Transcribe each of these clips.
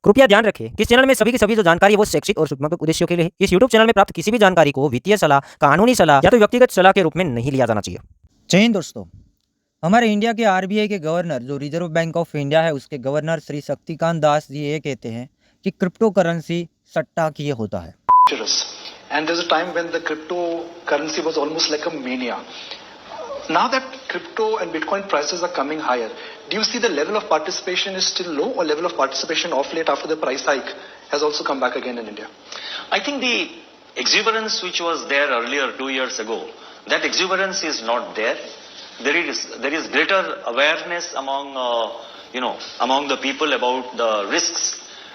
कृपया ध्यान रखें कि इस चैनल में सभी की सभी जो जानकारी है वो शैक्षिक और सूचनात्मक उद्देश्यों के लिए है। इस यूट्यूब चैनल में प्राप्त किसी भी जानकारी को वित्तीय सलाह, कानूनी सलाह या तो व्यक्तिगत सलाह के रूप में नहीं लिया जाना चाहिए। जय हिंद दोस्तों। हमारे इंडिया के आरबीआई के गवर्नर जो रिजर्व बैंक ऑफ इंडिया है उसके गवर्नर श्री शक्तिकांत दास जी ये कहते हैं कि क्रिप्टो करेंसी सट्टा किए होता है। And there's a time when the cryptocurrency was almost like a mania. Now that crypto and Bitcoin prices are coming higher, do you see the level of participation is still low, or level of participation off late after the price hike has also come back again in India? I think the exuberance which was there earlier 2 years ago, that exuberance is not there. There is greater awareness among among the people about the risks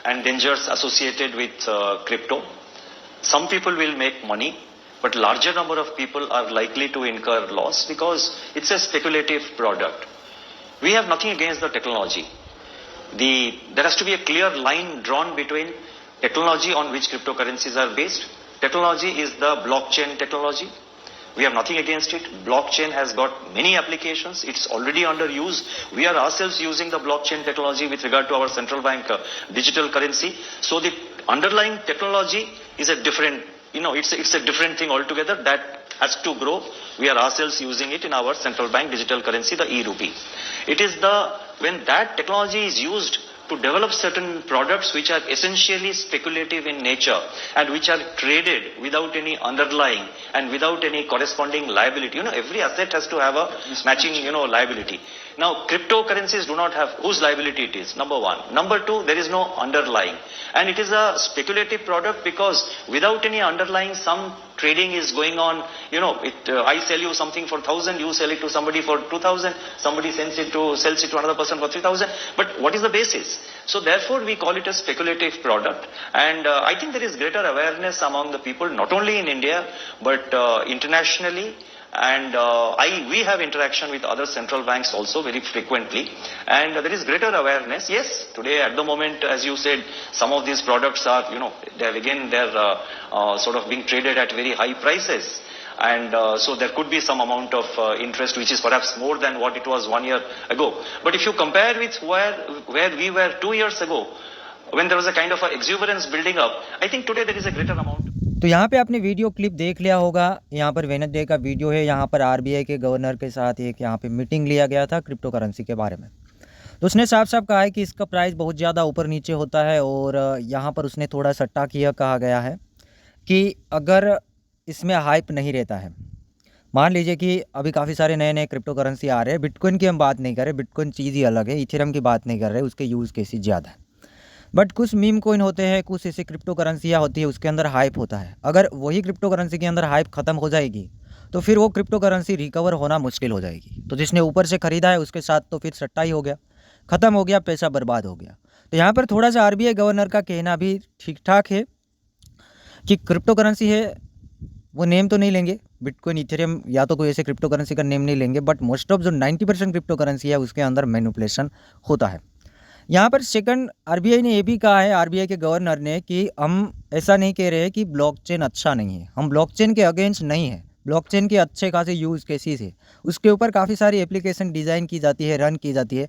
and dangers associated with crypto. Some people will make money, but larger number of people are likely to incur loss because it's a speculative product. We have nothing against the technology. There has to be a clear line drawn between technology on which cryptocurrencies are based. Technology is the blockchain technology. We have nothing against it. Blockchain has got many applications. It's already under use. We are ourselves using the blockchain technology with regard to our central bank digital currency. So the underlying technology is a different, it's a different thing altogether that has to grow. We are ourselves using it in our central bank digital currency, the e-rupee. It is when that technology is used to develop certain products which are essentially speculative in nature and which are traded without any underlying and without any corresponding liability. Every asset has to have a matching, liability. Now, cryptocurrencies do not have whose liability it is, number one. Number two, there is no underlying. And it is a speculative product because without any underlying, some trading is going on. I sell you something for 1,000, you sell it to somebody for 2,000, somebody sells it to another person for 3,000. But what is the basis? So therefore, we call it a speculative product. And I think there is greater awareness among the people, not only in India, but internationally. And we have interaction with other central banks also very frequently, and there is greater awareness. Yes, today at the moment, as you said, some of these products are, they're sort of being traded at very high prices, and so there could be some amount of interest which is perhaps more than what it was 1 year ago. But if you compare with where we were 2 years ago, when there was a kind of a exuberance building up, I think today there is a greater amount. तो यहाँ पे आपने video clip देख लिया होगा। यहाँ पर Wednesday का वीडियो है। यहाँ पर आरबीआई के गवर्नर के साथ एक यहाँ पे मीटिंग लिया गया था क्रिप्टो करेंसी के बारे में। तो उसने साफ साफ कहा है कि इसका प्राइस बहुत ज़्यादा ऊपर नीचे होता है और यहाँ पर उसने थोड़ा सट्टा किया कहा गया है कि अगर इसमें हाइप नहीं रहता है, मान लीजिए कि अभी काफ़ी सारे नए नए क्रिप्टो करेंसी आ रहे हैं। बिटकॉइन की हम बात नहीं कर रहे, बिटकॉइन चीज़ ही अलग है। इथेरियम की बात नहीं कर रहे, उसके यूज़ केसेस ज़्यादा है। बट कुछ मीम कॉइन होते हैं, कुछ ऐसी क्रिप्टो करेंसियाँ होती है उसके अंदर हाइप होता है। अगर वही क्रिप्टो करेंसी के अंदर हाइप ख़त्म हो जाएगी तो फिर वो क्रिप्टो करेंसी रिकवर होना मुश्किल हो जाएगी। तो जिसने ऊपर से ख़रीदा है उसके साथ तो फिर सट्टा ही हो गया, ख़त्म हो गया, पैसा बर्बाद हो गया। तो यहाँ पर थोड़ा सा आरबीआई गवर्नर का कहना भी ठीक ठाक है कि क्रिप्टो करेंसी है, वो नेम तो नहीं लेंगे, बिटकॉइन इथेरियम या तो कोई ऐसे क्रिप्टो करेंसी का नेम नहीं लेंगे, बट मोस्ट ऑफ जो 90% क्रिप्टो करेंसी है उसके अंदर मैनिपुलेशन होता है। यहाँ पर सेकंड आरबीआई ने ये भी कहा है, आरबीआई के गवर्नर ने, कि हम ऐसा नहीं कह रहे कि ब्लॉकचेन अच्छा नहीं है, हम ब्लॉकचेन के अगेंस्ट नहीं है। ब्लॉकचेन के अच्छे खासे यूज़ केसेस है, उसके ऊपर काफ़ी सारी एप्लीकेशन डिज़ाइन की जाती है, रन की जाती है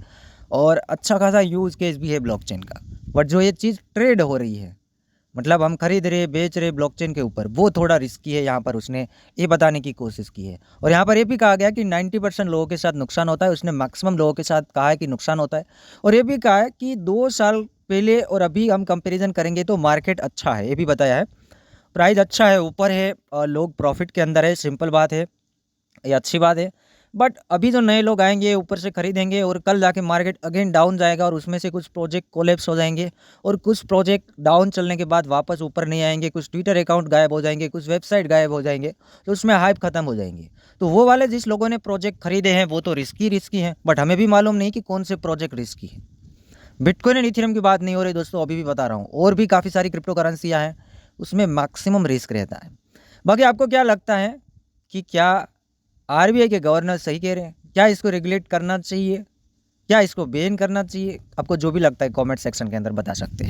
और अच्छा खासा यूज़ केस भी है ब्लॉकचेन का। बट जो ये चीज़ ट्रेड हो रही है, मतलब हम खरीद रहे बेच रहे ब्लॉकचेन के ऊपर, वो थोड़ा रिस्की है। यहाँ पर उसने ये बताने की कोशिश की है। और यहाँ पर ये भी कहा गया कि 90% लोगों के साथ नुकसान होता है। उसने मैक्सिमम लोगों के साथ कहा है कि नुकसान होता है। और ये भी कहा है कि 2 साल पहले और अभी हम कंपैरिजन करेंगे तो मार्केट अच्छा है, ये भी बताया है। प्राइस अच्छा है, ऊपर है, लोग प्रॉफिट के अंदर है, सिंपल बात है, ये अच्छी बात है। बट अभी जो नए लोग आएंगे ऊपर से खरीदेंगे और कल जाके मार्केट अगेन डाउन जाएगा और उसमें से कुछ प्रोजेक्ट कोलैप्स हो जाएंगे और कुछ प्रोजेक्ट डाउन चलने के बाद वापस ऊपर नहीं आएंगे, कुछ ट्विटर अकाउंट गायब हो जाएंगे, कुछ वेबसाइट गायब हो जाएंगे, तो उसमें हाइप ख़त्म हो जाएंगे। तो वो वाले जिस लोगों ने प्रोजेक्ट खरीदे हैं वो तो रिस्की हैं, बट हमें भी मालूम नहीं कि कौन से प्रोजेक्ट रिस्की है। बिटकॉइन एंड इथेरियम की बात नहीं हो रही दोस्तों, अभी भी बता रहा हूँ, और भी काफ़ी सारी क्रिप्टो करेंसियाँ हैं, उसमें मैक्सिमम रिस्क रहता है। बाकी आपको क्या लगता है कि क्या आरबीआई के गवर्नर सही कह रहे हैं? क्या इसको रेगुलेट करना चाहिए, क्या इसको बैन करना चाहिए? आपको जो भी लगता है कमेंट सेक्शन के अंदर बता सकते हैं।